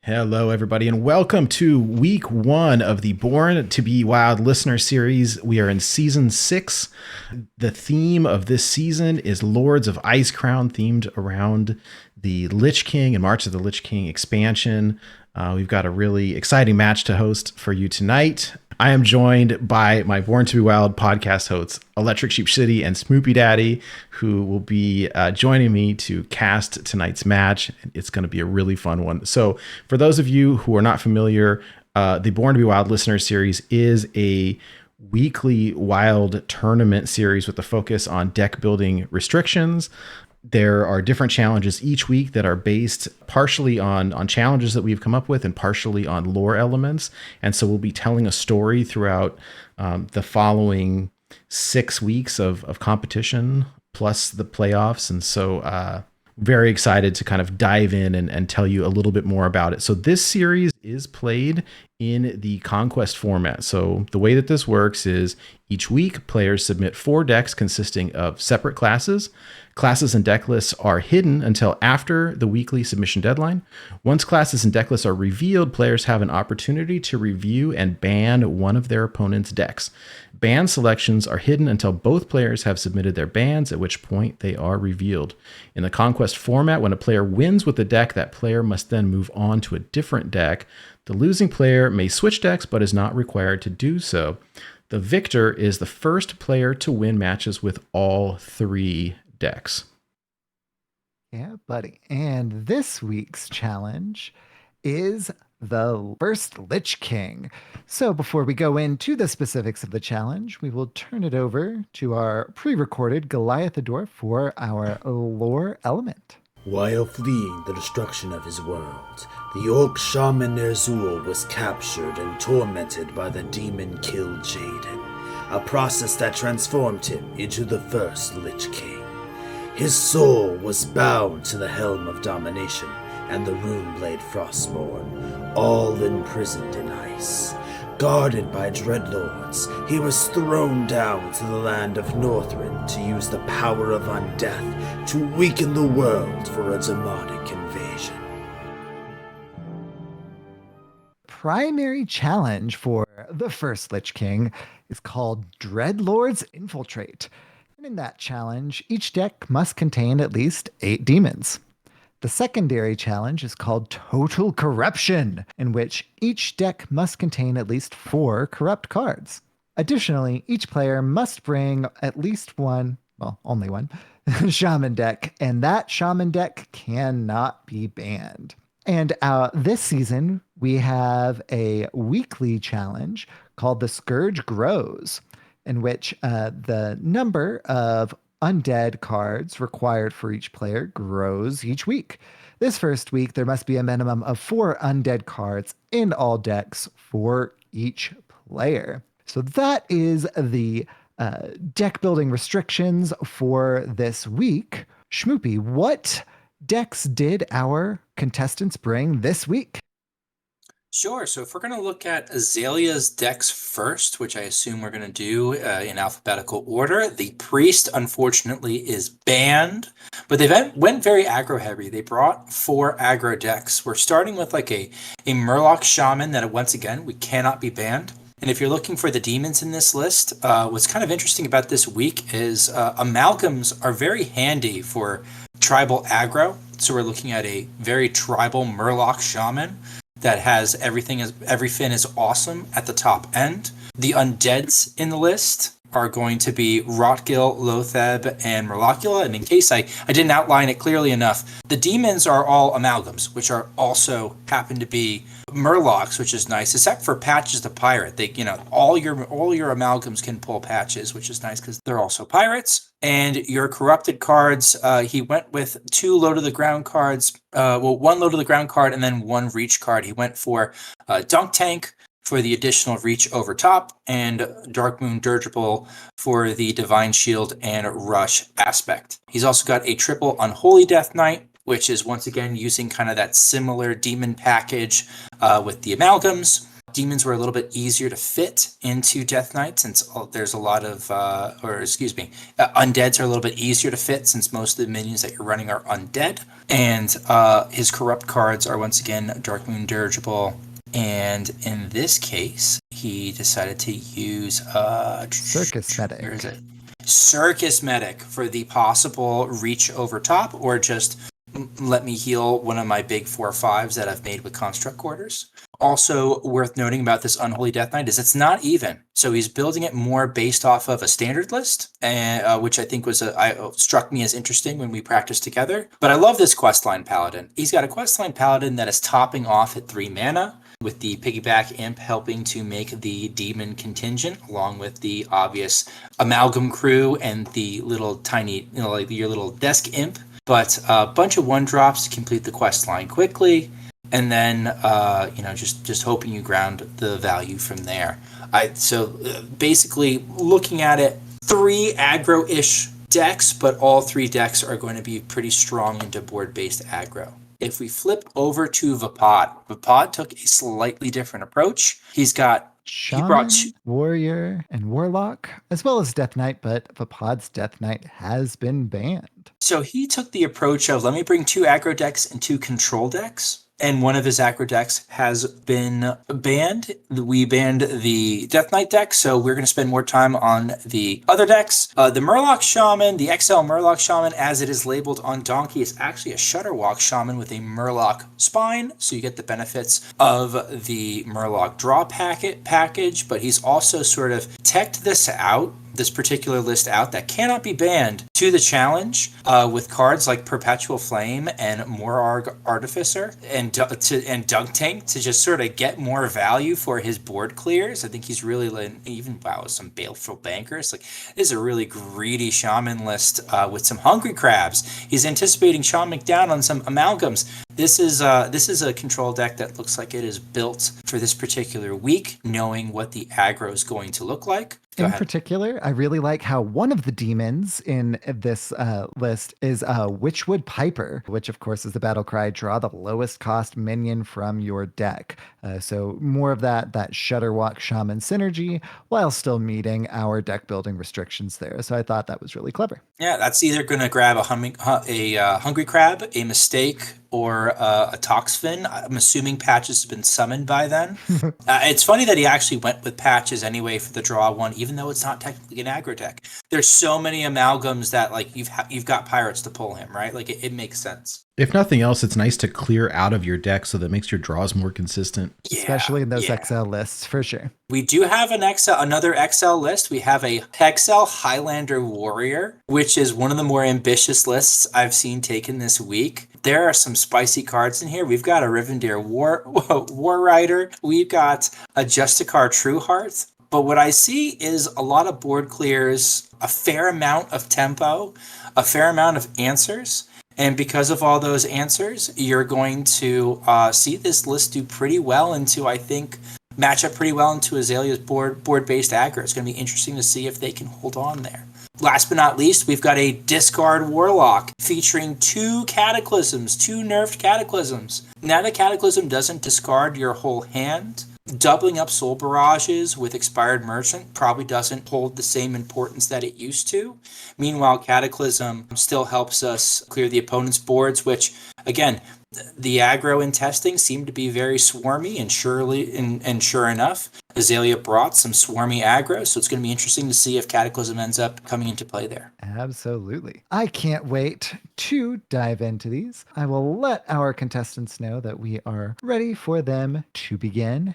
Hello, everybody, and welcome to week one of the Born to Be Wild listener series. We are in season 6. The theme of this season is Lords of Icecrown, themed around the Lich King and March of the Lich King expansion. We've got a really exciting match to host for you tonight. I am joined by my Born to Be Wild podcast hosts, ElectricSheepCity and SchmoopieDaddy, who will be joining me to cast tonight's match. It's going to be a really fun one. So for those of you who are not familiar, the Born to Be Wild listener series is a weekly wild tournament series with a focus on deck building restrictions. There are different challenges each week that are based partially on challenges that we've come up with and partially on lore elements. And so we'll be telling a story throughout the following 6 weeks of competition plus the playoffs. And so very excited to kind of dive in and tell you a little bit more about it. So this series is played in the conquest format. So the way that this works is each week players submit 4 decks consisting of separate classes. Classes and deck lists are hidden until after the weekly submission deadline. Once classes and deck lists are revealed, players have an opportunity to review and ban one of their opponent's decks. Ban selections are hidden until both players have submitted their bans, at which point they are revealed. In the conquest format, when a player wins with a deck, that player must then move on to a different deck. The losing player may switch decks, but is not required to do so. The victor is the first player to win matches with all 3 decks. Yeah, buddy. And this week's challenge is the first Lich King. So before we go into the specifics of the challenge, we will turn it over to our pre-recorded Goliathador for our lore element. While fleeing the destruction of his world, the orc shaman Ner'zhul was captured and tormented by the demon Kill Jaden, a process that transformed him into the first Lich King. His soul was bound to the Helm of Domination and the Runeblade Frostborn, all imprisoned in ice. Guarded by dreadlords, he was thrown down to the land of Northrend to use the power of undeath to weaken the world for a demonic invasion. Primary challenge for the first Lich King is called Dreadlords Infiltrate. And in that challenge, each deck must contain at least 8 demons. The secondary challenge is called Total Corruption, in which each deck must contain at least 4 corrupt cards. Additionally, each player must bring at least one, well, only one, shaman deck, and that shaman deck cannot be banned. And this season, we have a weekly challenge called The Scourge Grows, in which the number of undead cards required for each player grows each week. This first week, there must be a minimum of 4 undead cards in all decks for each player. So that is the deck building restrictions for this week. Shmoopie, what decks did our contestants bring this week? Sure. So if we're going to look at Azalea's decks first, which I assume we're going to do in alphabetical order, the Priest, unfortunately, is banned, but they went very aggro heavy. They brought 4 aggro decks. We're starting with like a Murloc Shaman that, once again, we cannot be banned. And if you're looking for the demons in this list, what's kind of interesting about this week is amalgams are very handy for tribal aggro. So we're looking at a very tribal Murloc Shaman that has everything is awesome at the top end. The undeads in the list are going to be Rotgil, Lotheb, and Murlocula. And in case I didn't outline it clearly enough, the demons are all amalgams, which are also happen to be Murlocs, which is nice, except for Patches the Pirate. They, all your amalgams can pull Patches, which is nice because they're also pirates. And your corrupted cards, he went with 2 low to the ground cards, 1 low to the ground card and then 1 reach card. He went for Dunk Tank for the additional reach over top, and Darkmoon Dirigible for the Divine Shield and Rush aspect. He's also got a triple Unholy Death Knight, which is once again using kind of that similar demon package with the amalgams. demons were a little bit easier to fit into Death Knight since there's a lot of, undeads are a little bit easier to fit since most of the minions that you're running are undead. And his corrupt cards are once again Darkmoon Dirigible. And in this case, he decided to use Circus Medic. Where is it? Circus Medic for the possible reach over top, or just let me heal one of my big 4/5s that I've made with Construct Quarters. Also worth noting about this Unholy Death Knight is it's not even. So he's building it more based off of a standard list, which I think was struck me as interesting when we practiced together. But I love this questline Paladin. He's got a questline Paladin that is topping off at 3 mana, with the piggyback imp helping to make the demon contingent, along with the obvious amalgam crew and the little tiny, like your little desk imp. But a bunch of 1-drops to complete the quest line quickly, and then just hoping you ground the value from there. Basically looking at it, 3 aggro-ish decks, but all 3 decks are going to be pretty strong into board-based aggro. If we flip over to Vaapad took a slightly different approach. He's got Shaman, Warrior, and Warlock, as well as Death Knight, but Vaapad's Death Knight has been banned. So he took the approach of, let me bring 2 aggro decks and 2 control decks. And one of his aggro decks has been banned. We banned the Death Knight deck, so we're going to spend more time on the other decks. The Murloc Shaman, the XL Murloc Shaman, as it is labeled on Donkey, is actually a Shudderwalk Shaman with a Murloc spine, so you get the benefits of the Murloc draw package, but he's also sort of teched this particular list out that cannot be banned to the challenge with cards like Perpetual Flame and Morarg Artificer and Dunk Tank to just sort of get more value for his board clears. I think he's really some Baleful Bankers. Like, this is a really greedy Shaman list with some Hungry Crabs. He's anticipating Shamanic down on some Amalgams. This is a control deck that looks like it is built for this particular week, knowing what the aggro is going to look like. In particular, I really like how one of the demons in this list is Witchwood Piper, which of course is the battle cry, draw the lowest cost minion from your deck. So more of that Shudderwalk Shaman synergy while still meeting our deck building restrictions there. So I thought that was really clever. Yeah, that's either going to grab a Hungry Crab, a Mistake, or a Toxfin. I'm assuming Patches has been summoned by then. It's funny that he actually went with Patches anyway for the draw one, even though it's not technically an aggro deck. There's so many amalgams that like you've got pirates to pull him, right? Like it makes sense. If nothing else, it's nice to clear out of your deck so that makes your draws more consistent. Especially in those XL lists, for sure. We do have another XL list. We have a XL Highlander Warrior, which is one of the more ambitious lists I've seen taken this week. There are some spicy cards in here. We've got a Rivendare War Rider. We've got a Justicar Trueheart. But what I see is a lot of board clears, a fair amount of tempo, a fair amount of answers. And because of all those answers, you're going to see this list do pretty well match up pretty well into Azalea's board-based aggro. It's going to be interesting to see if they can hold on there. Last but not least, we've got a Discard Warlock featuring 2 Cataclysms, 2 nerfed Cataclysms. Now the Cataclysm doesn't discard your whole hand. Doubling up Soul Barrages with Expired Merchant probably doesn't hold the same importance that it used to. Meanwhile, Cataclysm still helps us clear the opponent's boards, which, again, the aggro in testing seemed to be very swarmy, and sure enough, Azalea brought some swarmy aggro, so it's going to be interesting to see if Cataclysm ends up coming into play there. Absolutely. I can't wait to dive into these. I will let our contestants know that we are ready for them to begin.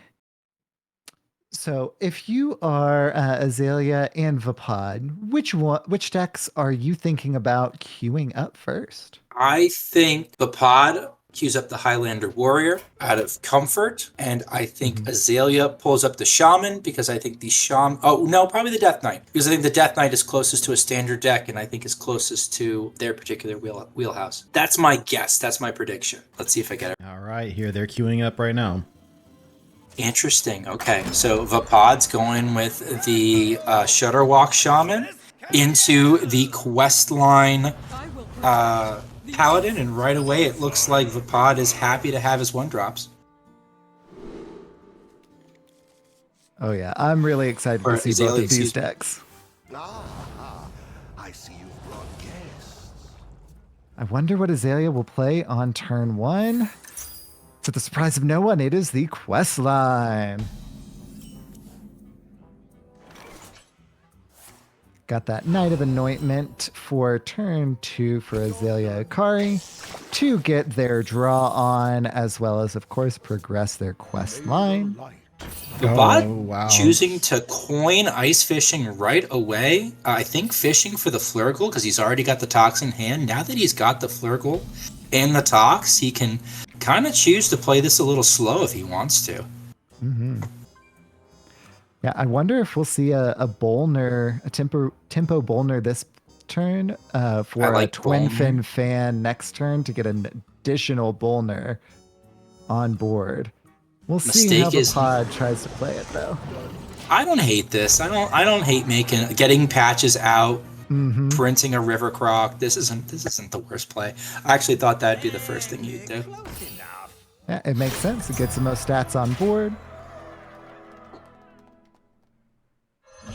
So if you are Azalea and Vaapad, which decks are you thinking about queuing up first? I think Vaapad queues up the Highlander Warrior out of comfort, and I think Azalea pulls up the Shaman because I think probably the Death Knight, because I think the Death Knight is closest to a standard deck and I think is closest to their particular wheelhouse. That's my guess. That's my prediction. Let's see if I get it. All right, here they're queuing up right now. Interesting. Okay, so Vaapad's going with the Shudderwalk Shaman into the questline Paladin, and right away it looks like Vaapad is happy to have his 1-drops. Oh yeah, I'm really excited Or to see both Azalea, of these excuse me. decks. I see you've brought guests. I wonder what Azalea will play on turn 1. To the surprise of no one, it is the quest line. Got that Knight of Anointment for turn 2 for AzaleaAkari to get their draw on, as well as, of course, progress their quest line. Vaapad Oh, wow. choosing to coin ice fishing right away. I think fishing for the Flurgle because he's already got the Tox in hand. Now that he's got the Flurgle and the Tox, he can kind of choose to play this a little slow if he wants to. Mm-hmm. Yeah, I wonder if we'll see a Bolner, a tempo Bolner this turn for like a Twin Bolner. Fin fan next turn to get an additional Bolner on board. We'll see how Mistake the is- pod tries to play it though. I don't hate this. I don't hate getting patches out, Mm-hmm. printing a River Croc. This isn't the worst play. I actually thought that'd be the first thing you'd do. Yeah, it makes sense. It gets the most stats on board.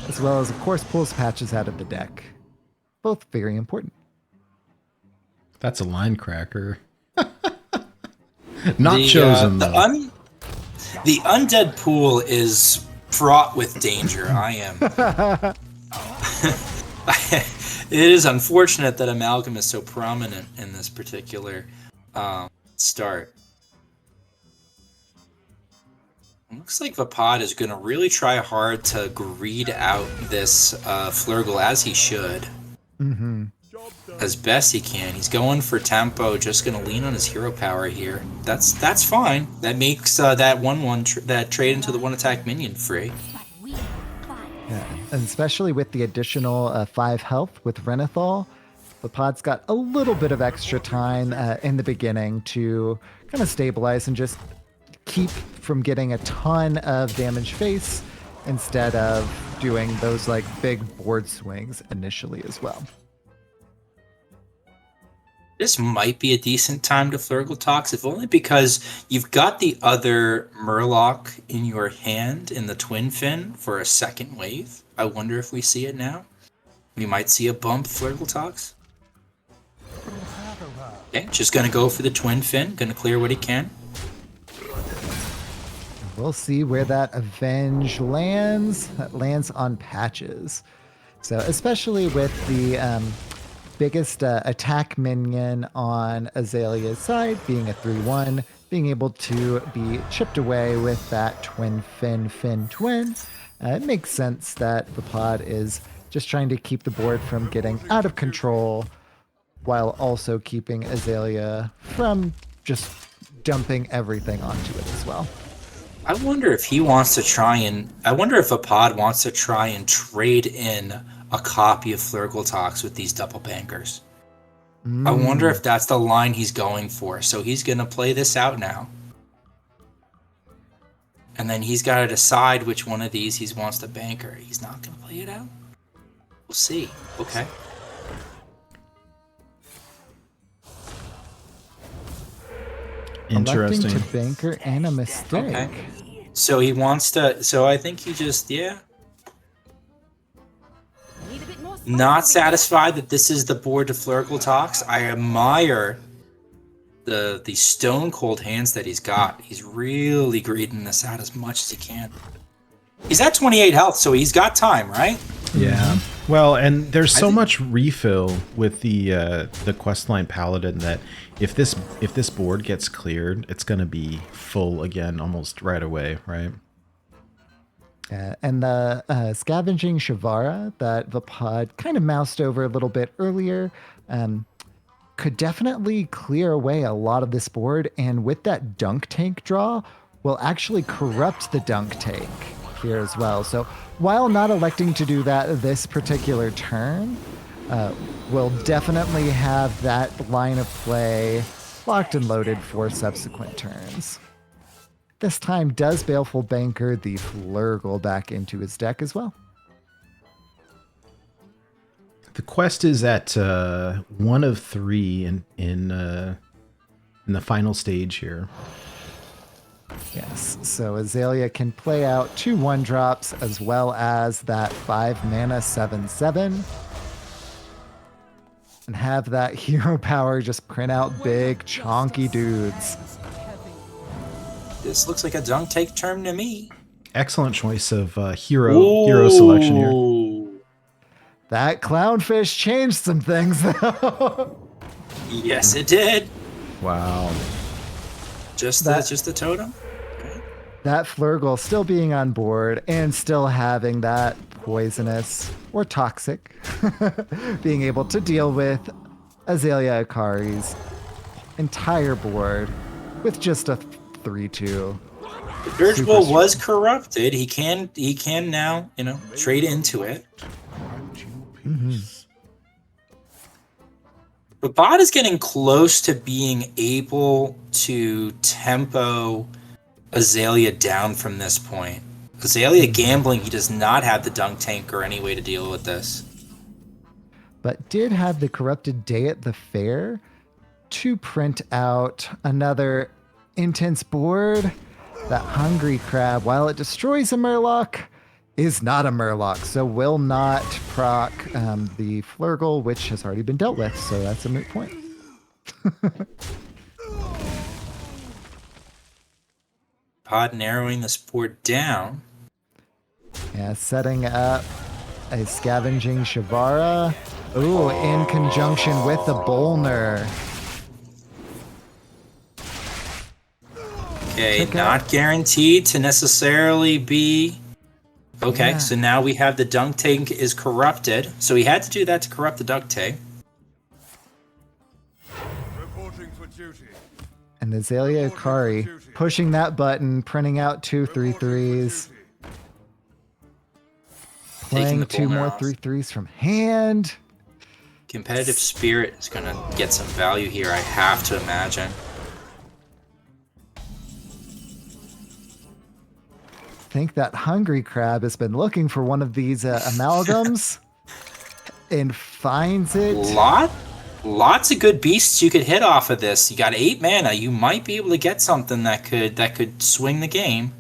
As well as, of course, pulls patches out of the deck. Both very important. That's a line cracker. Not chosen, though. The undead pool is fraught with danger. I am. It is unfortunate that Amalgam is so prominent in this particular start. It looks like Vaapad is going to really try hard to greed out this Flurgle, as he should. Mm-hmm. As best he can. He's going for tempo, just going to lean on his hero power here. That's fine. That makes that 1/1 that trade into the 1-attack minion free. Yeah, and especially with the additional 5 health with Renathal, Vapad's got a little bit of extra time in the beginning to kind of stabilize and just keep from getting a ton of damage face instead of doing those like big board swings initially as well. This might be a decent time to Flurgle Tox, if only because you've got the other Murloc in your hand in the Twin Fin for a second wave. I wonder if we see it now. We might see a bump Flurgle Tox. Okay, just gonna go for the Twin Fin, gonna clear what he can. We'll see where that Avenge lands. That lands on patches. So especially with the biggest attack minion on Azalea's side being a 3/1, being able to be chipped away with that Twin Fin Twin, it makes sense that Vaapad is just trying to keep the board from getting out of control while also keeping Azalea from just dumping everything onto it as well. I wonder if he wants to try and... I wonder if Vaapad wants to try and trade in a copy of Flurgle Tox with these double bankers. I wonder if that's the line he's going for. So he's going to play this out now. And then he's got to decide which one of these he wants to banker. He's not going to play it out? We'll see. Okay. Interesting. Electing to banker and a mistake. Okay. So he wants to... So I think he just... Yeah. Not satisfied that this is the board to Flurgle Tox. I admire the stone cold hands that he's got. He's really greeding this out as much as he can. He's at 28 health, so he's got time, right? Yeah. Well, and there's so much refill with the questline Paladin that if this board gets cleared, it's going to be full again almost right away, right? And the Scavenging Shavara that Vaapad kind of moused over a little bit earlier could definitely clear away a lot of this board. And with that Dunk Tank draw, will actually corrupt the Dunk Tank here as well. So while not electing to do that this particular turn, we'll definitely have that line of play locked and loaded for subsequent turns. This time does Baleful Banker the Flurgle back into his deck as well. The quest is at 1 of 3 in the final stage here. Yes, so Azalea can play out 2 1-drops as well as that 5 mana 7/7. And have that hero power just print out big, chonky dudes. This looks like a dunk take turn to me. Excellent choice of hero selection here. Ooh. That clownfish changed some things, though. Yes, it did. Wow. Just That- the totem. That Flurgle still being on board and still having that poisonous or toxic being able to deal with AzaleaAkari's entire board with just a 3/2. The Dirge Super Ball strong. was corrupted. He can now, trade into it. But Bot is getting close to being able to tempo Azalea down from this point. Azalea gambling, he does not have the dunk tank or any way to deal with this. But did have the corrupted day at the fair to print out another intense board. That hungry crab, while it destroys a Murloc, is not a Murloc, so will not proc the Flurgle, which has already been dealt with, so that's a moot point. Pod narrowing this board down. Yeah, setting up a Scavenging Shavara. Ooh, in conjunction with the Bolner. Okay, Took not guaranteed to necessarily be. Okay, Yeah. so now we have the dunk tank is corrupted. So he had to do that to corrupt the dunk tank. Reporting for duty. And AzaleaAkari pushing that button, printing out 2 3/3s. Playing the 2 Bolner more off. 3/3s from hand. Competitive spirit is going to get some value here, I have to imagine. Think that hungry crab has been looking for one of these amalgams and finds it. Lots of good beasts you could hit off of this. You got 8 mana. You might be able to get something that could swing the game.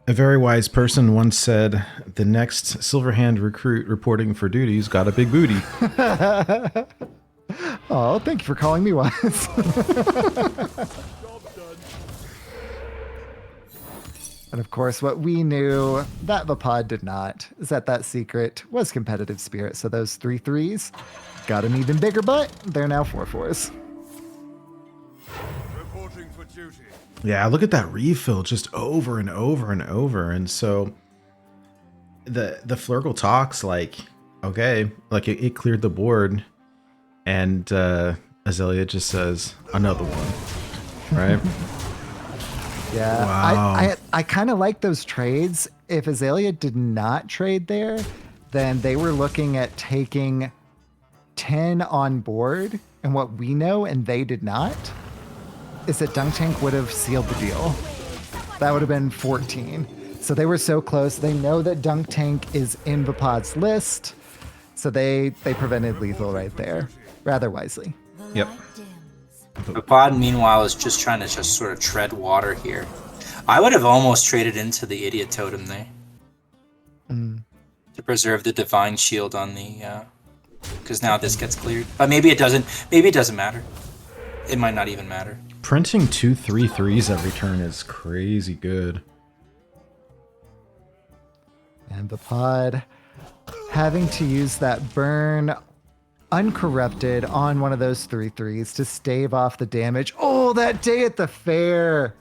A very wise person once said, "The next Silverhand recruit reporting for duty's got a big booty." Oh, thank you for calling me wise. And of course, what we knew that Vaapad did not is that secret was competitive spirit. So those 3/3s got an even bigger butt. They're now 4/4s. Reporting for duty. Yeah, look at that refill just over and over and over. And so the Flurgle talks like, okay, like it cleared the board, and Azalea just says another one, right? Yeah, Wow. I kind of like those trades. If Azalea did not trade there, then they were looking at taking 10 on board. And what we know, and they did not, is that Dunk Tank would have sealed the deal. That would have been 14. So they were so close. They know that Dunk Tank is in Vaapad's list. So they prevented lethal right there, rather wisely. Yep. Vaapad, meanwhile, is just trying to sort of tread water here. I would have almost traded into the Idiot Totem there. To preserve the Divine Shield on the... Because now this gets cleared. But maybe it doesn't. Maybe it doesn't matter. It might not even matter. Printing 2 3/3s every turn is crazy good. And Vaapad having to use that burn uncorrupted on one of those 3/3s to stave off the damage. Oh, that day at the fair.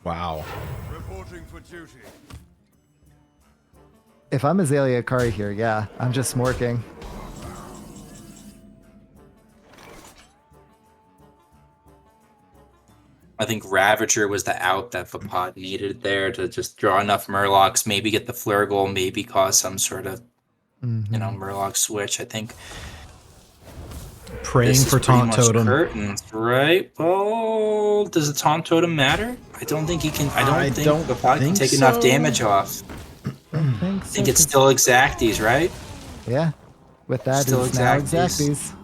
Wow. Reporting for duty. If I'm AzaleaAkari here, yeah, I'm just smorking. I think Ravager was the out that Vaapad needed there to just draw enough Murlocs, maybe get the Flurgle, maybe cause some sort of, Murloc switch. I think Praying this for is pretty Taunt much Totem. curtains, right? Well, does the Taunt Totem matter? I don't think he can. I I don't think don't Vaapad can think take enough so. damage off. I I think it's still Exacties, right? Yeah. With that, Still it's now Exacties. Exacties.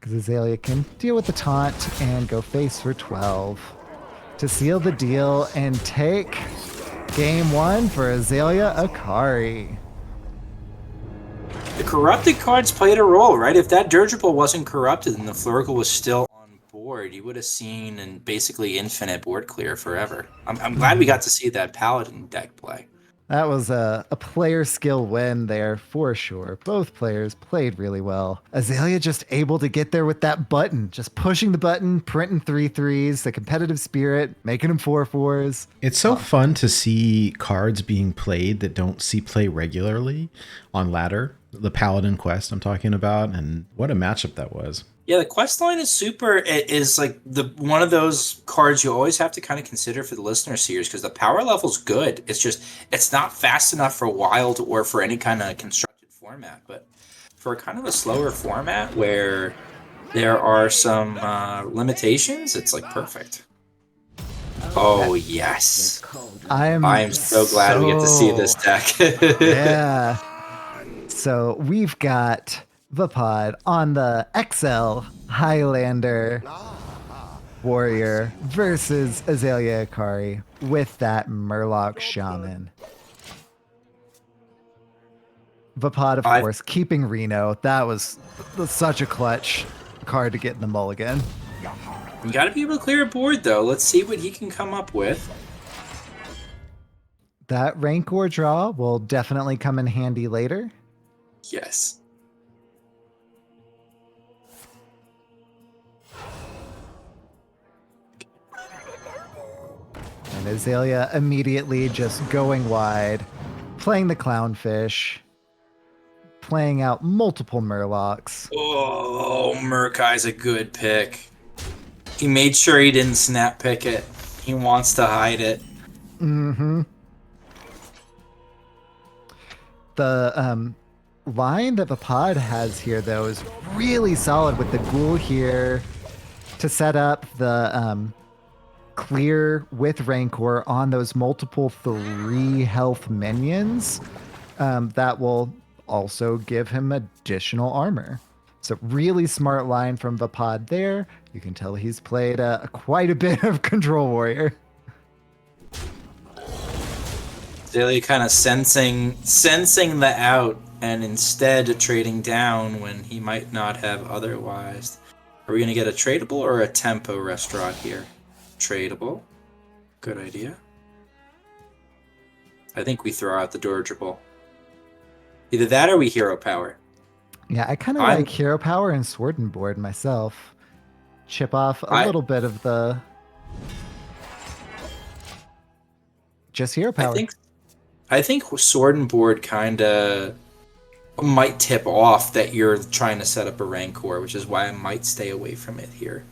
because Azalea can deal with the taunt and go face for 12 to seal the deal and take game 1 for AzaleaAkari. The corrupted cards played a role, right? If that dirigible wasn't corrupted and the Flurgle was still on board, you would have seen and basically infinite board clear forever. I'm glad we got to see that Paladin deck play. That was a player skill win there for sure. Both players played really well. Azalea just able to get there with that button, just pushing the button, printing 3/3s, the competitive spirit, making them 4/4s. It's so fun to see cards being played that don't see play regularly on ladder. The Paladin quest I'm talking about, and what a matchup that was. Yeah, the quest line is super. It is like the one of those cards you always have to kind of consider for the listener series because the power level's good. It's just it's not fast enough for wild or for any kind of constructed format. But for kind of a slower format where there are some limitations, it's like perfect. Oh yes, I'm so glad we get to see this deck. Yeah. So we've got Vaapad on the XL Highlander Warrior versus AzaleaAkari with that Murloc Shaman. Vaapad, of course, keeping Reno. That was such a clutch card to get in the mulligan. You got to be able to clear a board, though. Let's see what he can come up with. That Rancor draw will definitely come in handy later. Yes. And Azalea immediately just going wide, playing the Clownfish, playing out multiple Murlocs. Oh, Murkai's a good pick. He made sure he didn't snap pick it. He wants to hide it. Mm-hmm. The line that Vaapad has here, though, is really solid with the Ghoul here to set up the clear with Rancor on those multiple 3 health minions. That will also give him additional armor. So really smart line from Vaapad there. You can tell he's played quite a bit of Control Warrior. Azalea kind of sensing the out and instead trading down when he might not have otherwise. Are we going to get a tradable or a tempo restaurant here? Tradable. Good idea. I think we throw out the dirigible. Either that or we hero power. Yeah, I kind of like Hero Power and Sword and Board myself. Chip off a little bit of the... Just Hero Power. I think Sword and Board kind of might tip off that you're trying to set up a Rancor, which is why I might stay away from it here.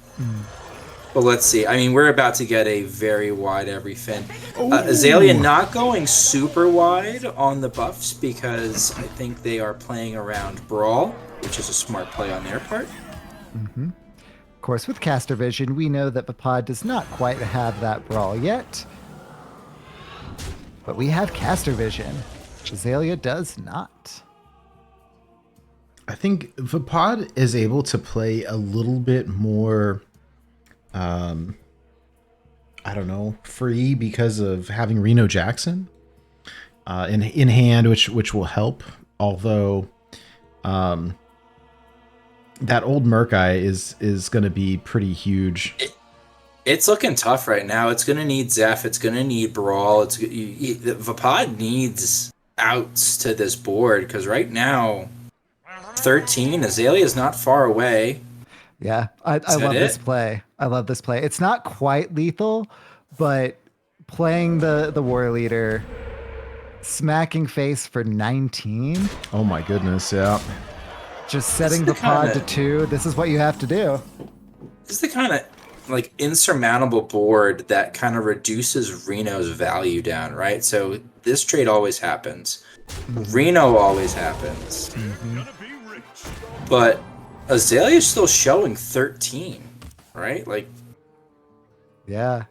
But let's see. I mean, we're about to get a very wide everything. Azalea not going super wide on the buffs because I think they are playing around Brawl, which is a smart play on their part. Mm-hmm. Of course, with Caster Vision, we know that Vaapad does not quite have that Brawl yet. But we have Caster Vision, which Azalea does not. I think Vaapad is able to play a little bit more, I don't know, free because of having Reno Jackson in hand, which will help. Although that old Murkai is going to be pretty huge. It's looking tough right now. It's going to need Zeph. It's going to need Brawl. Vaapad needs outs to this board because right now, 13, Azalea's not far away. Yeah, I love this play. I love this play. It's not quite lethal, but playing the War Leader, smacking face for 19. Oh my goodness, yeah. Just setting the pod to 2. This is what you have to do. This is the kind of like insurmountable board that kind of reduces Reno's value down, right? So this trade always happens. Reno always happens. But Azalea's still showing 13, right? Like, yeah.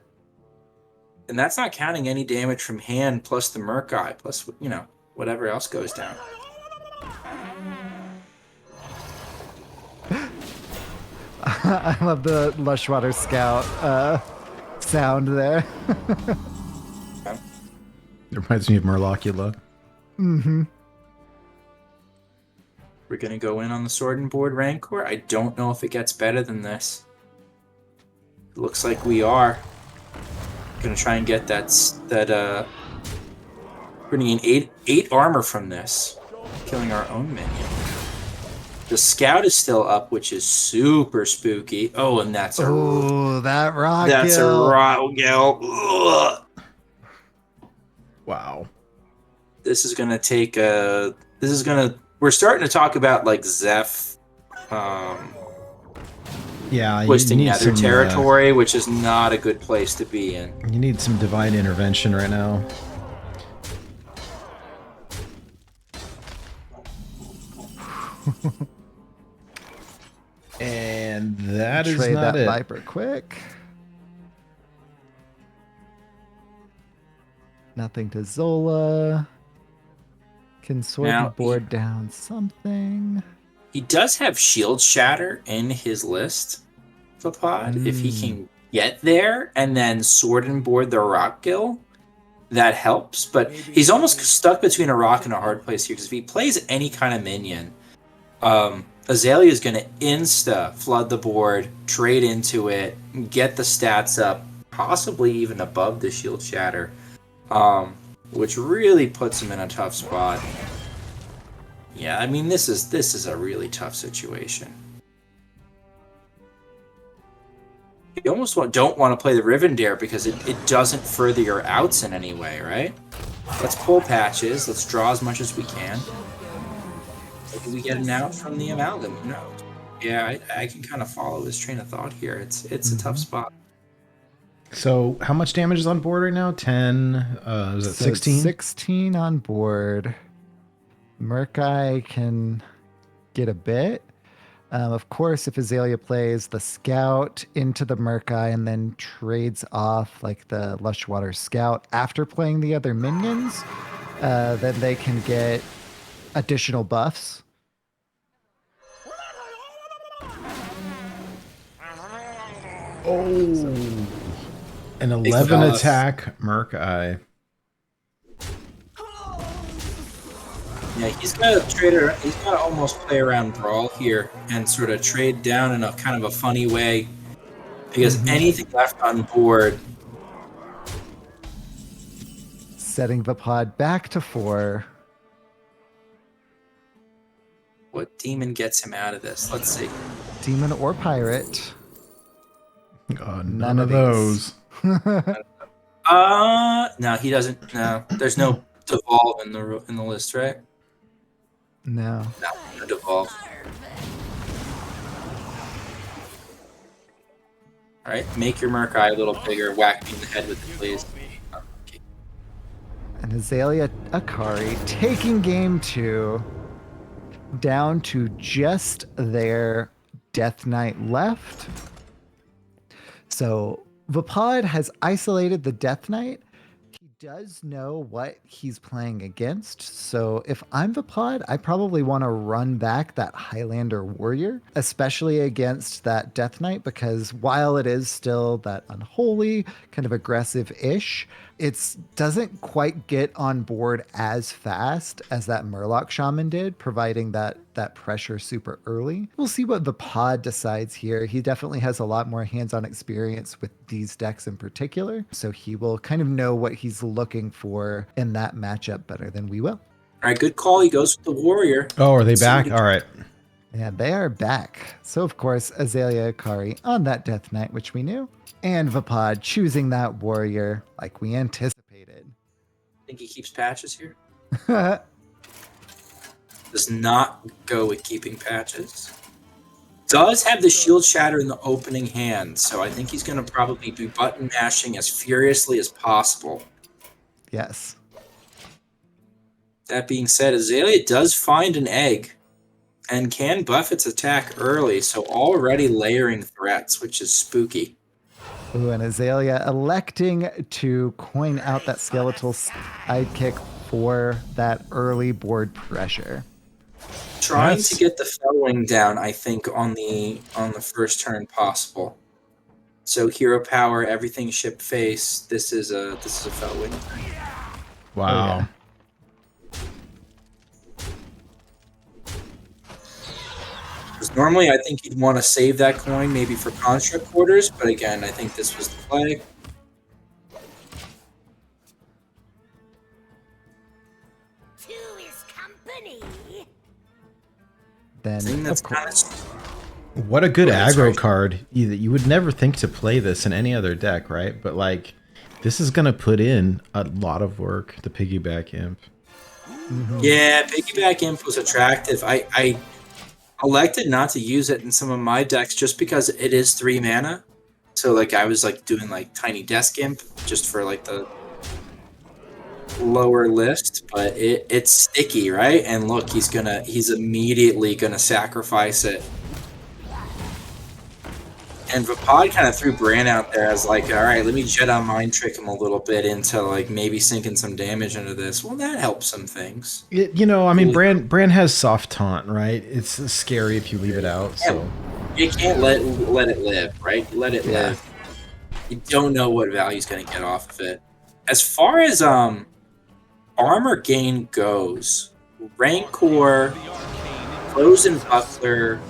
And that's not counting any damage from hand plus the Murkai plus, whatever else goes down. I love the Lushwater Scout sound there. It reminds me of Murlocula. We're gonna go in on the Sword and Board Rancor. I don't know if it gets better than this. It looks like we are. Gonna try and get that. We're gonna gain eight armor from this, killing our own minion. The Scout is still up, which is super spooky. Oh, and that's a that rock that's a gill. rock gill. Ugh. Wow. This is gonna take a. This is gonna. We're starting to talk about like Zeph. Yeah, you Twisting need Nether some territory, which is not a good place to be in. You need some divine intervention right now. And that is Trade not that it. Viper quick. Nothing to Zola. Can Sword Now, and Board down something. He does have Shield Shatter in his list, Vaapad. If he can get there and then Sword and Board the Rock Gill, that helps. But he's almost stuck between a rock and a hard place here, because if he plays any kind of minion, Azalea is going to insta flood the board, trade into it, get the stats up, possibly even above the Shield Shatter, which really puts him in a tough spot. Yeah, I mean, this is a really tough situation. You almost don't want to play the Rivendare because it doesn't further your outs in any way, right? Let's pull patches. Let's draw as much as we can. Maybe we get an out from the Amalgam. Who knows? Yeah, I can kind of follow his train of thought here. It's a tough spot. So how much damage is on board right now? 10? Is it 16? 16 on board. Murkai can get a bit. Of course, if Azalea plays the Scout into the Murkai and then trades off like the Lushwater Scout after playing the other minions, then they can get additional buffs. Oh, an 11 attack Murkai. Yeah, he's got to trade. He's got to almost play around Brawl here and sort of trade down in a kind of a funny way, because anything left on board. Setting Vaapad back to 4. What demon gets him out of this? Let's see. Demon or Pirate. None of those. No, he doesn't. No, there's no devolve in the list, right? No. No devolve. All right, make your Murkai a little bigger. Whack me in the head with it, please. Okay. And AzaleaAkari taking game 2 down to just their Death Knight left. So Vaapad has isolated the Death Knight. He does know what he's playing against. So if I'm Vaapad, I probably want to run back that Highlander Warrior, especially against that Death Knight, because while it is still that unholy, kind of aggressive-ish, it doesn't quite get on board as fast as that Murloc Shaman did, providing that pressure super early. We'll see what Vaapad decides here. He definitely has a lot more hands-on experience with these decks in particular, so he will kind of know what he's looking for in that matchup better than we will. All right, good call. He goes with the Warrior. Oh, are they back? All right. Yeah, they are back. So, of course, AzaleaAkari on that Death Knight, which we knew, and Vaapad choosing that Warrior like we anticipated. Think he keeps patches here? Does not go with keeping patches. Does have the Shield Shatter in the opening hand, so I think he's going to probably be button mashing as furiously as possible. Yes. That being said, Azalea does find an egg and can buff its attack early, so already layering threats, which is spooky. Ooh, and Azalea electing to coin out that skeletal sidekick for that early board pressure. Trying to get the Fellwing down, I think, on the first turn possible. So hero power, everything ship face. This is a Fellwing. Wow. Because normally I think you'd want to save that coin maybe for construct quarters, but again, I think this was the play. To his company. Then, That's of course. What a good Oh, that's aggro right. card. You would never think to play this in any other deck, right? But like, this is gonna put in a lot of work. The piggyback imp. Yeah, Piggyback Imp was attractive. I elected not to use it in some of my decks just because it is 3 mana. So like I was like doing like Tiny Desk Imp just for like the lower list, but it's sticky, right? And look, he's immediately gonna sacrifice it. And Vaapad kind of threw Bran out there as like, all right, let me Jedi Mind Trick him a little bit into like maybe sinking some damage into this. Well, that helps some things. I mean, Bran has soft taunt, right? It's scary if you leave it out. So You can't let it live, right? Let it live. You don't know what value he's going to get off of it. As far as armor gain goes, Rancor, Frozen Buckler,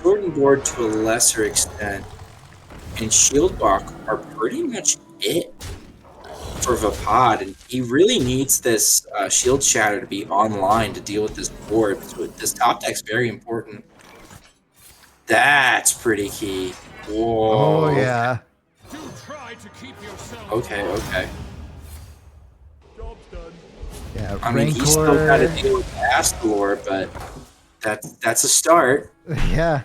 Jordan Board to a lesser extent, and Shieldbach are pretty much it for Vaapad, and he really needs this Shield Shatter to be online to deal with this board. So this top deck's very important. That's pretty key. Whoa. Oh, yeah. Do try to keep yourself. Okay. Job's done. Yeah, I mean, he's still got to deal with Astalor, but that's a start. Yeah.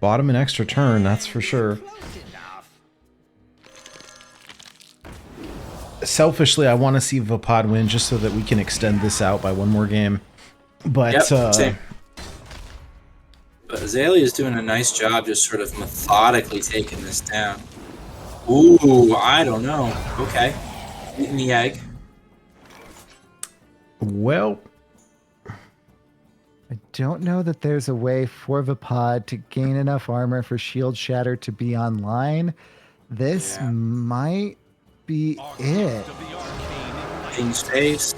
bottom an extra turn, that's for sure. Selfishly, I want to see Vaapad win just so that we can extend this out by one more game. But Same. But Azalea is doing a nice job just sort of methodically taking this down. Ooh, I don't know. Okay. Eating the egg. well, I don't know that there's a way for Vaapad to gain enough armor for Shield Shatter to be online. This Yeah. might be it. King's face.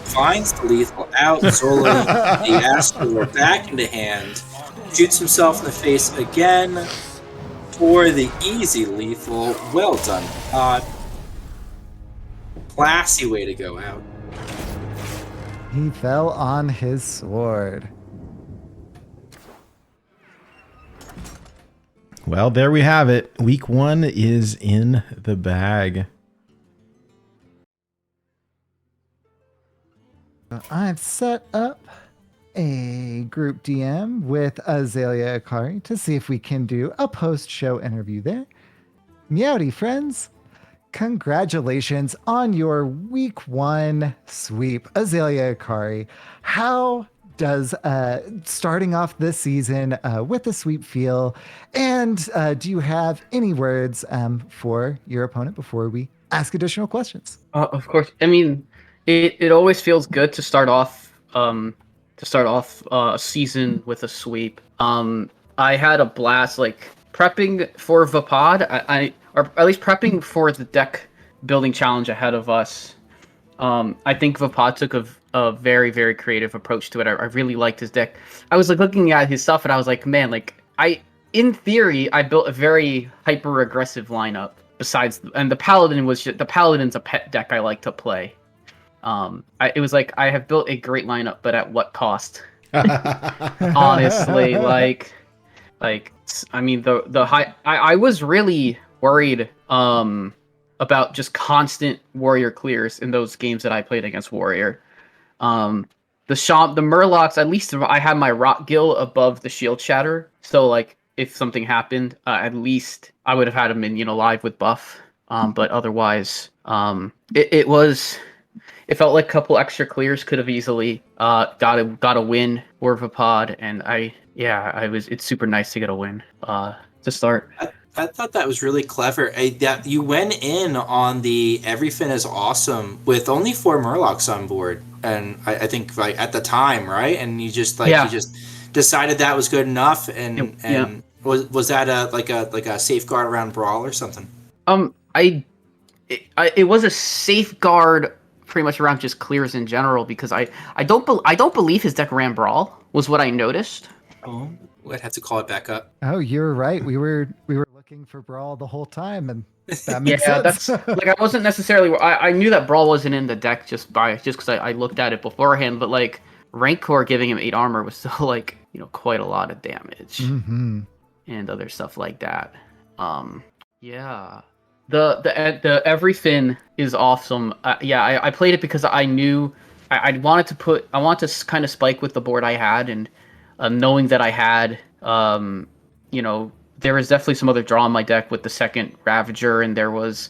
Finds the lethal out. Zola the Astalor back into hand. Shoots himself in the face again for the easy lethal. Well done, Pod. Classy way to go out. He fell on his sword. well, there we have it. Week 1 is in the bag. I've set up a group DM with AzaleaAkari to see if we can do a post-show interview there. Meowdy friends, congratulations on your week 1 sweep, AzaleaAkari. How does starting off this season with a sweep feel? And do you have any words for your opponent before we ask additional questions? Of course. I mean, it always feels good to start off a season with a sweep. I had a blast like prepping for Vaapad. Or at least prepping for the deck building challenge ahead of us. I think Vaapad took a very, very creative approach to it. I really liked his deck. I was like looking at his stuff and I was like, man, like in theory, I built a very hyper aggressive lineup. And the Paladin's a pet deck I like to play. It was like I have built a great lineup, but at what cost? Honestly, I mean the high. I was really worried about just constant warrior clears in those games that I played against warrior. The Murlocs, at least I had my Rot Gill above the Shield Shatter, so like if something happened, at least I would have had him in live with buff. But otherwise, it felt like a couple extra clears could have easily got a win for Vaapad, and it's super nice to get a win to start. I thought that was really clever. That you went in on the everything is awesome with only 4 Murlocs on board, and I think like at the time, right? And you just Yeah. decided that was good enough, Yeah. and was that a safeguard around Brawl or something? It was a safeguard pretty much around just clears in general because I don't believe his deck ran Brawl was what I noticed. Oh, I'd have to call it back up. Oh, you're right. We were looking for Brawl the whole time, and that makes Yeah, sense. that's like I wasn't necessarily. I knew that Brawl wasn't in the deck just because I looked at it beforehand. But like Rancor giving him 8 armor was still like quite a lot of damage Mm-hmm. and other stuff like that. Yeah, the everything is awesome. Yeah, I played it because I knew I wanted to kind of spike with the board I had and knowing that I had there was definitely some other draw in my deck with the second Ravager, and there was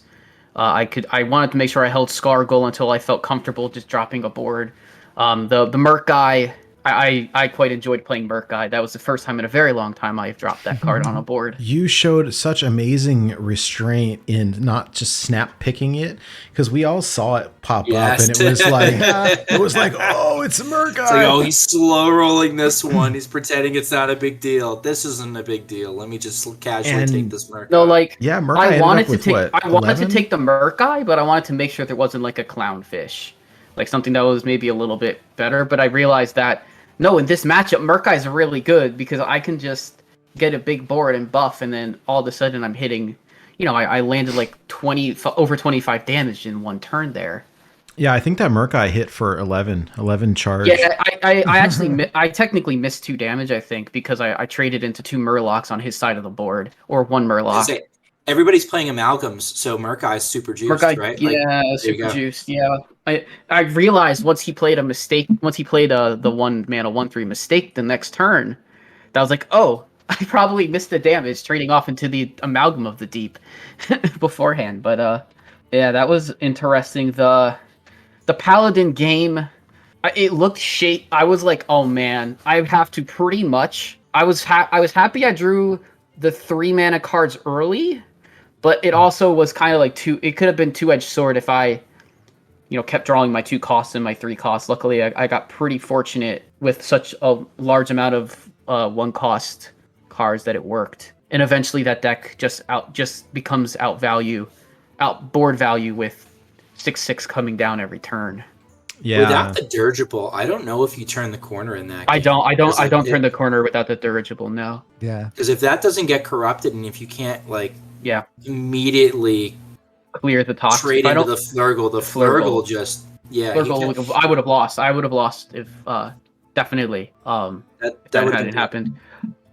I wanted to make sure I held Scargle until I felt comfortable just dropping a board. The Merc guy, I quite enjoyed playing Merc guy. That was the first time in a very long time I've dropped that card on a board. You showed such amazing restraint in not just snap picking it, because we all saw it pop up, and it was like, oh, it's a Merc guy. It's like, oh, he's slow rolling this one. He's pretending it's not a big deal. This isn't a big deal. Let me just casually take this Merc. No, like Merc I wanted to take what, I wanted to take the Merc guy, but I wanted to make sure there wasn't like a clownfish, like something that was maybe a little bit better. But I realized that no, in this matchup, Merc guys are really good because I can just get a big board and buff, and then all of a sudden I'm hitting. I landed like over 25 damage in one turn there. Yeah, I think that Merc guy hit for 11 charge. Yeah, I actually I technically missed 2 damage, I think, because I traded into 2 Murlocs on his side of the board, or 1 Murloc. Everybody's playing amalgams, so Merc guy's super juiced, right? Yeah, super juiced. Yeah, I realized once he played a mistake, once he played the 1 mana 1/3 mistake the next turn, that I was like, oh, I probably missed the damage trading off into the amalgam of the deep beforehand. But yeah, that was interesting. The Paladin game, it looked shaped. I was like, oh man, I have to pretty much. I was happy I drew the 3 mana cards early, but it also was kind of like it could have been 2-edged sword if I, kept drawing my 2 costs and my 3 costs. Luckily, I got pretty fortunate with such a large amount of 1 cost cards that it worked. And eventually that deck just becomes out board value with 6/6 coming down every turn. Yeah. Without the dirigible, I don't know if you turn the corner in that game. I don't turn the corner without the dirigible, no. Yeah. Because if that doesn't get corrupted, and if you can't immediately clear the toxic, trade into the Flurgle just Flurgle, I would have lost. I would have lost if definitely that hadn't happened.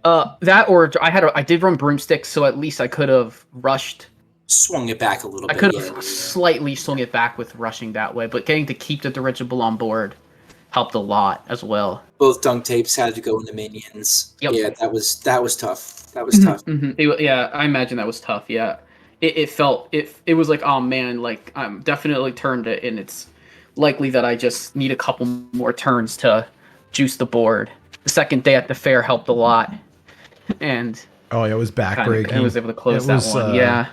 That or I did run broomsticks, so at least I could have rushed. Swung it back a little bit. I could have slightly swung it back with rushing that way, but getting to keep the dirigible on board helped a lot as well. Both dunk tapes had to go into minions. Yep. Yeah, that was tough. That was tough. Yeah, I imagine that was tough. Yeah, it felt it was like, oh man, like I'm definitely turned it, and it's likely that I just need a couple more turns to juice the board. The second day at the fair helped a lot, and it was backbreaking. I was able to close that one. Yeah.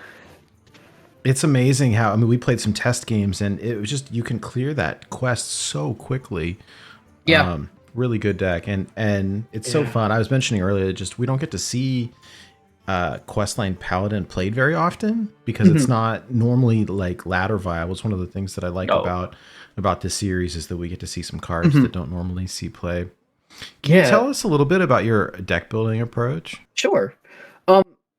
It's amazing how, we played some test games, and it was just, you can clear that quest so quickly. Yeah. Really good deck. And it's so fun. I was mentioning earlier, we don't get to see Questline Paladin played very often because it's not normally like ladder viable. It's one of the things that I like about this series is that we get to see some cards that don't normally see play. Can you tell us a little bit about your deck building approach? Sure.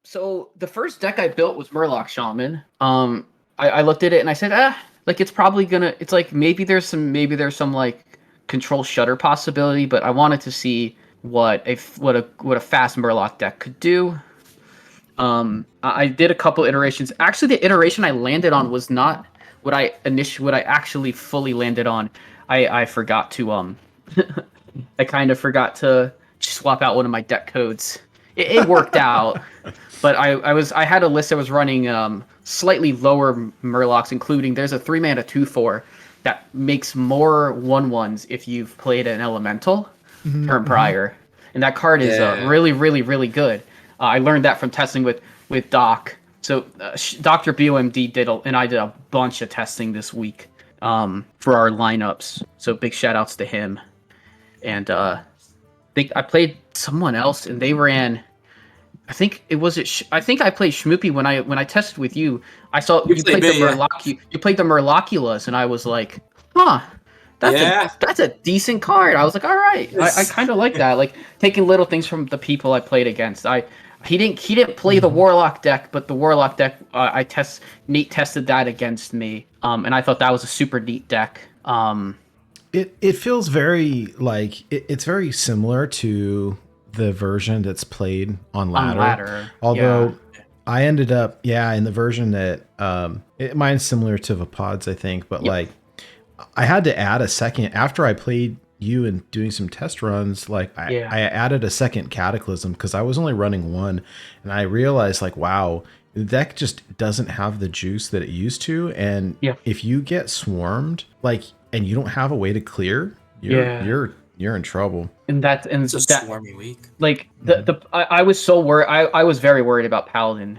So the first deck I built was Murloc Shaman. I looked at it and I said, it's probably gonna. It's like maybe there's some like control shutter possibility, but I wanted to see what a fast Murloc deck could do. I did a couple iterations. Actually, the iteration I landed on was not what I actually fully landed on. I forgot to I kind of forgot to swap out one of my deck codes. It worked out, but I had a list that was running slightly lower Murlocs, including there's a 3 mana 2/4 that makes more 1/1s if you've played an elemental turn prior, and that card is really, really, really good. I learned that from testing with with Doc. So Dr. BOMD and I did a bunch of testing this week for our lineups. So big shout outs to him. And think I played someone else, and they ran. I think it was it. I think I played Shmoopie when I tested with you. I saw you played the You played the Murloculas, and I was like, huh. That's a decent card. I was like, all right, I kind of like that. Like taking little things from the people I played against. He didn't play the Warlock deck, but the Warlock deck Nate tested that against me. And I thought that was a super neat deck. It feels very like it's very similar to the version that's played on ladder. Although I ended up in the version that mine's similar to Vaapad, I think, but like I had to add a second after I played you and doing some test runs. Like I added a second Cataclysm because I was only running one, and I realized like, wow, the deck just doesn't have the juice that it used to. And if you get swarmed, like, and you don't have a way to clear, you're in trouble. It's a swarmy week. Like I was so worried. I was very worried about Paladin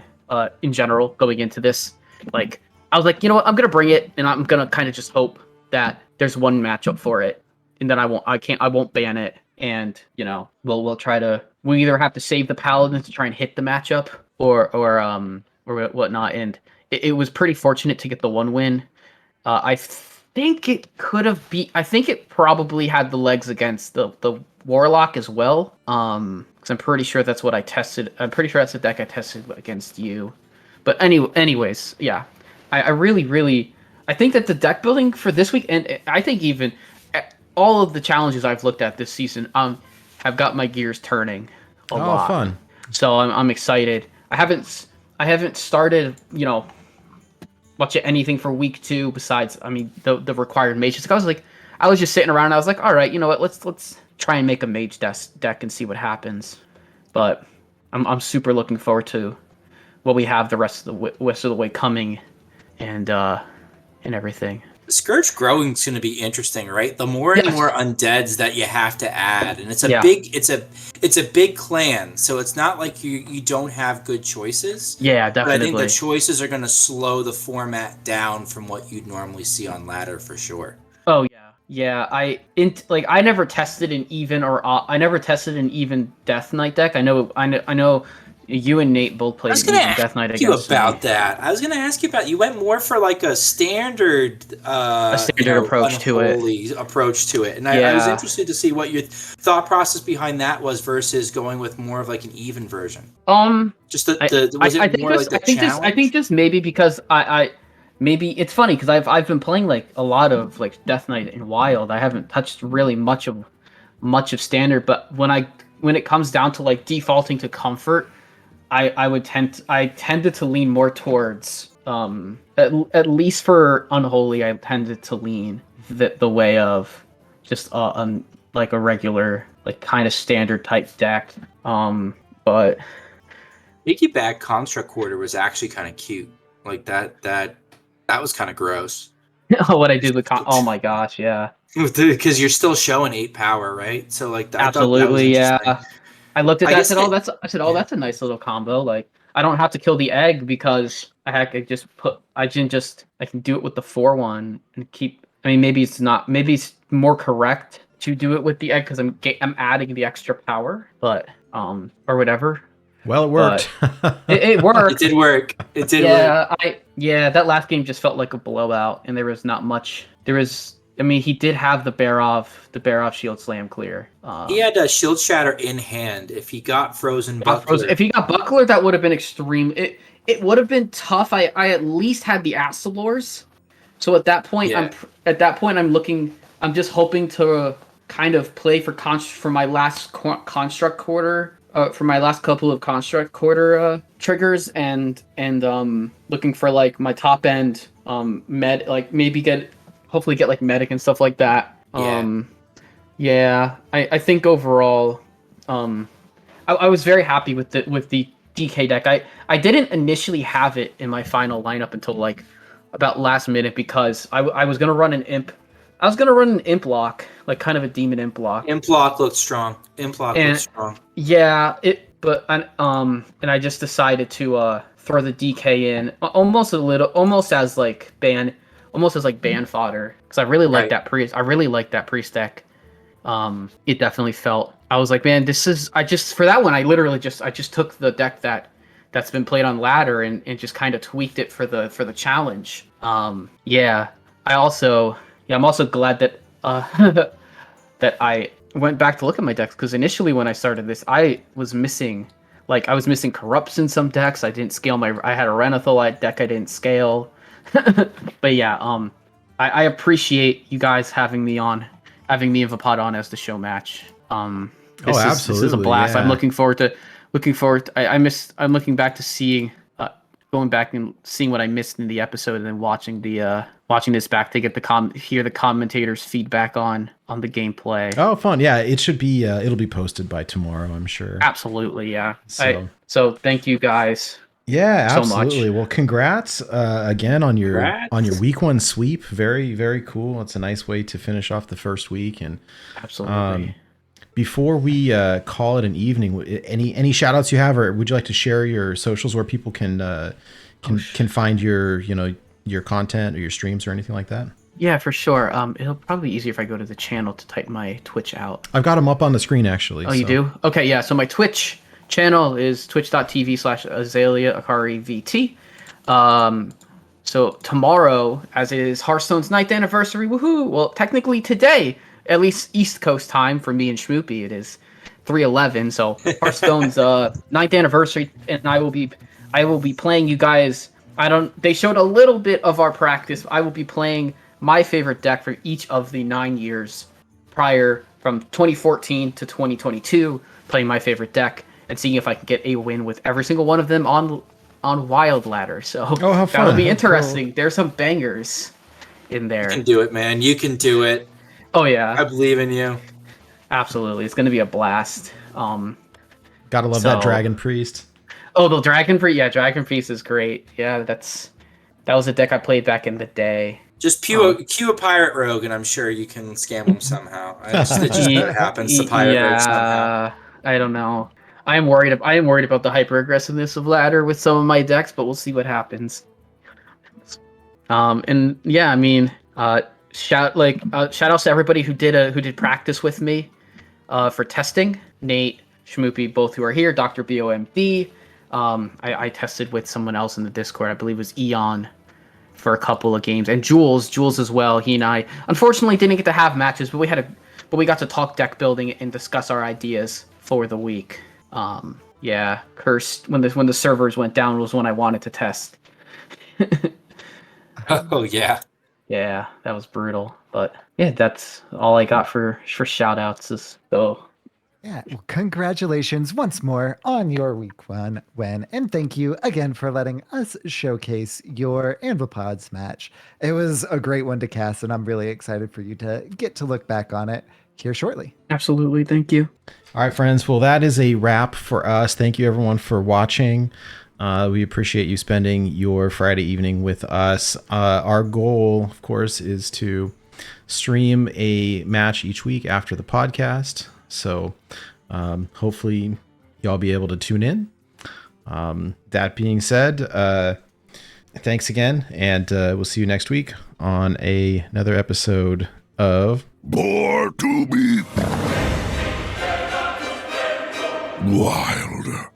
in general going into this. Like I was like, you know what, I'm gonna bring it, and I'm gonna kind of just hope that there's one matchup for it, and then I won't ban it, and you know we'll either have to save the Paladin to try and hit the matchup or whatnot. And it was pretty fortunate to get the one win. I think it could have I think it probably had the legs against the Warlock as well. Because I'm pretty sure that's what I tested. I'm pretty sure that's the deck I tested against you. But anyways, yeah. I really I think that the deck building for this week, and I think even all of the challenges I've looked at this season, have got my gears turning a lot. Fun. So I'm excited. I haven't started, much of anything for week 2 besides, the required mages. I was just sitting around and I was like, all right, you know what? Let's try and make a mage deck and see what happens. But I'm super looking forward to what we have the rest of the way coming, and everything. Scourge growing is going to be interesting, right? The more and more undeads that you have to add, and it's a big clan, so it's not like you don't have good choices. Yeah, definitely. But I think the choices are going to slow the format down from what you'd normally see on ladder for sure. Oh yeah. I never tested an even Death Knight deck. I know. You and Nate both played Death Knight against me. I was going to ask you about. You went more for like a standard approach to it. And I was interested to see what your thought process behind that was versus going with more of like an even version. I think just maybe because maybe it's funny because I've been playing like a lot of like Death Knight in Wild. I haven't touched really much of standard, but when it comes down to like defaulting to comfort, I tended to lean more towards at least for Unholy. I tended to lean the way of just like a regular like kind of standard type deck. But Piggyback Construct Quarter was actually kind of cute. Like that was kind of gross. What I did with oh my gosh, yeah. Because you're still showing 8 power, right? So like absolutely, yeah. I looked at that. I said, that's a nice little combo. Like I don't have to kill the egg because I can do it with the 4/1 and keep. Maybe it's more correct to do it with the egg because I'm adding the extra power, but or whatever. Well, it worked. It worked. It did work. It did work. That last game just felt like a blowout, and there was not much. He did have the Bear-off Shield Slam clear. He had a Shield Shatter in hand. If he got Frozen Buckler. If he got Buckler, that would have been extreme. It would have been tough. I at least had the Astalors. So at that point, I'm just hoping to kind of play for my last Construct Quarter. For my last couple of Construct Quarter triggers, and looking for like my top end med, like maybe hopefully get like medic and stuff like that. I think overall, I was very happy with the DK deck. I didn't initially have it in my final lineup until like about last minute because I was gonna run an imp. I was gonna run an imp lock, like kind of a demon imp lock. Imp lock looked strong. Yeah, and I just decided to throw the DK in almost as like ban fodder because I really like Right. that priest. I really like that priest deck. It definitely felt. I was like, man, this is. I just for that one, I just took the deck that's been played on ladder and just kind of tweaked it for the challenge. Yeah. I'm also glad that that I went back to look at my decks because initially when I started this, I was missing corrupts in some decks. I didn't scale I had a Renatholite deck I didn't scale. But yeah, I appreciate you guys having me and Vaapad on as the show match. This is a absolutely, blast. yeah. I'm looking forward to I'm looking back to seeing going back and seeing what I missed in the episode and then watching this back to get hear the commentators' feedback on the gameplay. Oh, fun. Yeah, it should be it'll be posted by tomorrow, I'm sure. Absolutely, yeah. So Thank you guys. yeah, so absolutely. much. Well, congrats again on your Congrats. week 1 sweep. Very, very cool. It's a nice way to finish off the first week. And Absolutely. before we call it an evening, any shout outs you have, or would you like to share your socials where people can find your your content or your streams or anything like that? Yeah, for sure. It'll probably be easier if I go to the channel to type my Twitch out. I've got them up on the screen actually. Oh, you do? Okay, yeah. So my Twitch channel is twitch.tv/AzaleaAkariVT. So tomorrow, as it is Hearthstone's 9th anniversary, woohoo! Well, technically today, at least East Coast time for me and Shmoopie, it is 3:11. So Hearthstone's 9th anniversary, and I will be playing you guys. They showed a little bit of our practice. I will be playing my favorite deck for each of the 9 years prior, from 2014 to 2022, playing my favorite deck and seeing if I can get a win with every single one of them on Wild Ladder. So how fun. that'll be interesting. Cool. There's some bangers in there. You can do it, man. You can do it. Oh yeah, I believe in you. Absolutely, it's gonna be a blast. Gotta love that Dragon Priest. Oh, the Dragon Priest. Yeah, Dragon Priest is great. Yeah, that was a deck I played back in the day. Just cue a Pirate Rogue, and I'm sure you can scam him somehow. It's just what happens to Pirate Rogue somehow. I don't know. I am worried about the hyper aggressiveness of ladder with some of my decks, but we'll see what happens. And yeah, I mean, shout outs to everybody who did practice with me, for testing. Nate, Shmoopie, both who are here. Dr. BOMD. I tested with someone else in the Discord. I believe it was Eon for a couple of games, and Jules as well. He and I unfortunately didn't get to have matches, but we got to talk deck building and discuss our ideas for the week. Yeah, Cursed when the servers went down was when I wanted to test. Oh yeah. Yeah, that was brutal. But yeah, that's all I got for shout outs. Yeah, well, congratulations once more on your week 1 win, and thank you again for letting us showcase your and Vaapad match. It was a great one to cast, and I'm really excited for you to get to look back on it here shortly. Absolutely, thank you. All right, friends. Well, that is a wrap for us. Thank you, everyone, for watching. We appreciate you spending your Friday evening with us. Our goal, of course, is to stream a match each week after the podcast. So hopefully y'all be able to tune in. That being said, thanks again, and we'll see you next week on another episode of Born to be Wild.